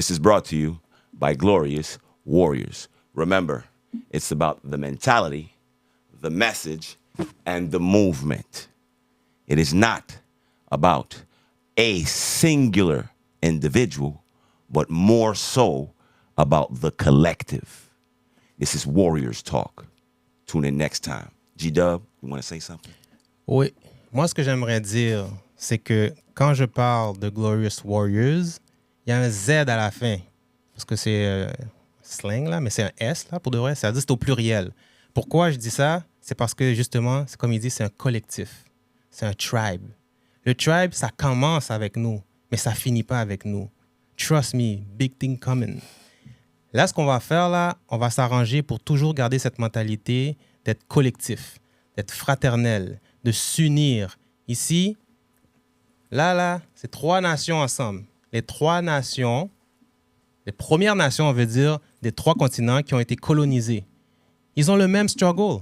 This is brought to you by Glorious Warriors. Remember, it's about the mentality, the message, and the movement. It is not about a singular individual, but more so about the collective. This is Warriors Talk. Tune in next time. G-Dub, you want to say something? Oui. Moi, ce que j'aimerais dire, c'est que quand je parle de Glorious Warriors, il y a un Z à la fin. Parce que c'est slang, là, mais c'est un S, là, pour de vrai. Ça veut dire que c'est au pluriel. Pourquoi je dis ça? C'est parce que, justement, c'est comme il dit, c'est un collectif. C'est un tribe. Le tribe, ça commence avec nous, mais ça finit pas avec nous. Trust me, big thing coming. Là, ce qu'on va faire, là, on va s'arranger pour toujours garder cette mentalité d'être collectif, d'être fraternel, de s'unir. Ici, là, c'est 3 nations ensemble. Les 3 nations, les premières nations, on veut dire, des 3 continents qui ont été colonisés. Ils ont le même struggle.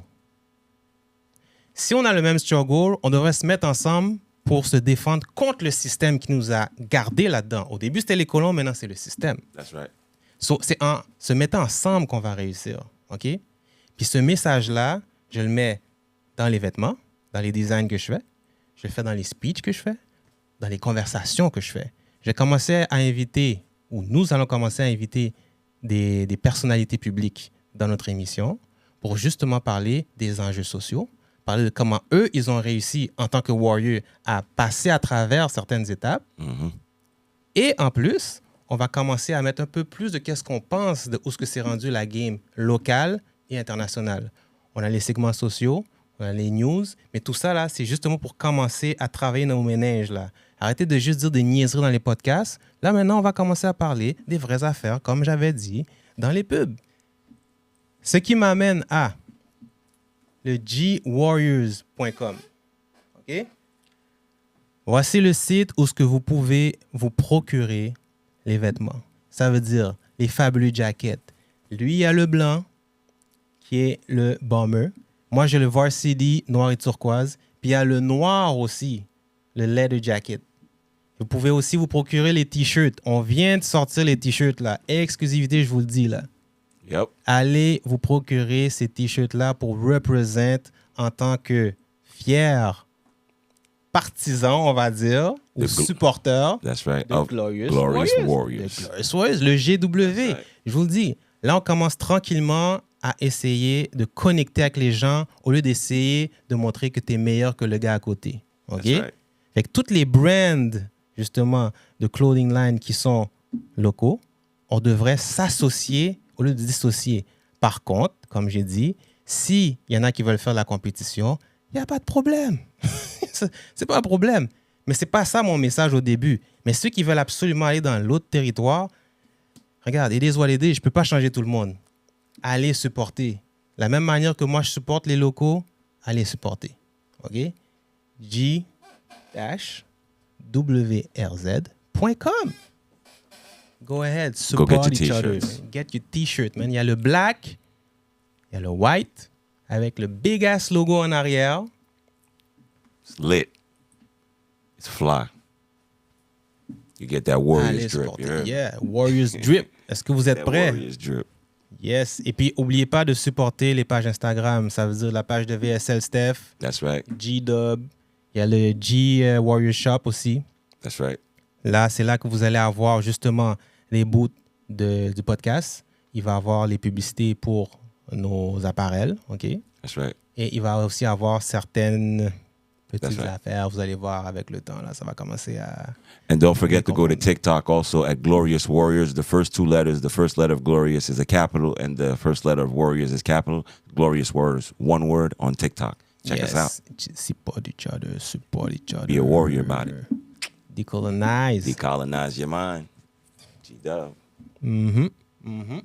Si on a le même struggle, on devrait se mettre ensemble pour se défendre contre le système qui nous a gardés là-dedans. Au début, c'était les colons, maintenant, c'est le système. That's right. So, c'est en se mettant ensemble qu'on va réussir. OK? Puis ce message-là, je le mets dans les vêtements, dans les designs que je fais. Je le fais dans les speeches que je fais, dans les conversations que je fais. J'ai commencé à inviter, ou nous allons commencer à inviter des personnalités publiques dans notre émission pour justement parler des enjeux sociaux, parler de comment eux, ils ont réussi en tant que warriors à passer à travers certaines étapes. Mm-hmm. Et en plus, on va commencer à mettre un peu plus de qu'est-ce qu'on pense de où ce que c'est rendu la game locale et internationale. On a les segments sociaux, on a les news, mais tout ça, là, c'est justement pour commencer à travailler nos méninges, là. Arrêtez de juste dire des niaiseries dans les podcasts. Là, maintenant, on va commencer à parler des vraies affaires, comme j'avais dit, dans les pubs. Ce qui m'amène à le gwarriors.com. OK? Voici le site où ce que vous pouvez vous procurer les vêtements. Ça veut dire les fabuleux jackets. Lui, il y a le blanc, qui est le bomber. Moi, j'ai le varsity noir et turquoise. Puis il y a le noir aussi, le leather jacket. Vous pouvez aussi vous procurer les t-shirts. On vient de sortir les t-shirts là. Exclusivité, je vous le dis là. Yep. Allez vous procurer ces t-shirts-là pour représenter en tant que fier partisan, on va dire, ou supporter That's right. de Of Glorious Warriors. De Glorious Warriors, le GW. Right. Je vous le dis, là, on commence tranquillement à essayer de connecter avec les gens au lieu d'essayer de montrer que tu es meilleur que le gars à côté. OK? That's right. Fait que toutes les brands, justement, de clothing line qui sont locaux, on devrait s'associer au lieu de dissocier. Par contre, comme j'ai dit, s'il y en a qui veulent faire de la compétition, il n'y a pas de problème. C'est pas un problème. Mais c'est pas ça mon message au début. Mais ceux qui veulent absolument aller dans l'autre territoire, regarde, it is what it is, je peux pas changer tout le monde. Allez supporter. La même manière que moi, je supporte les locaux, allez supporter. OK? G-WRZ.com. Go ahead, support get your each other. t-shirts. Get your t-shirt, man. Il y a le black, il y a le white, avec le big ass logo en arrière. It's lit. It's fly. You get that Warriors Allez drip. supporter. You heard? Yeah, Warriors drip. Est-ce que vous êtes That prêts? Warriors drip. Yes. Et puis, n'oubliez pas de supporter les pages Instagram. Ça veut dire la page de VSL Steph, That's right. G-Dub. Il y a le G Warrior Shop aussi. That's right. Là, c'est là que vous allez avoir justement les booths du podcast. Il va avoir les publicités pour nos appareils, OK? That's right. Et il va aussi avoir certaines petites That's right. affaires. Vous allez voir avec le temps. Là, ça va commencer à... And don't forget to go to TikTok also at Glorious Warriors. The first 2 letters, the first letter of Glorious is a capital and the first letter of Warriors is capital. Glorious Warriors, one word on TikTok. Check us out. Support each other. Support each other. Be a warrior about it. Decolonize. Decolonize your mind. G-Dub. Mm-hmm.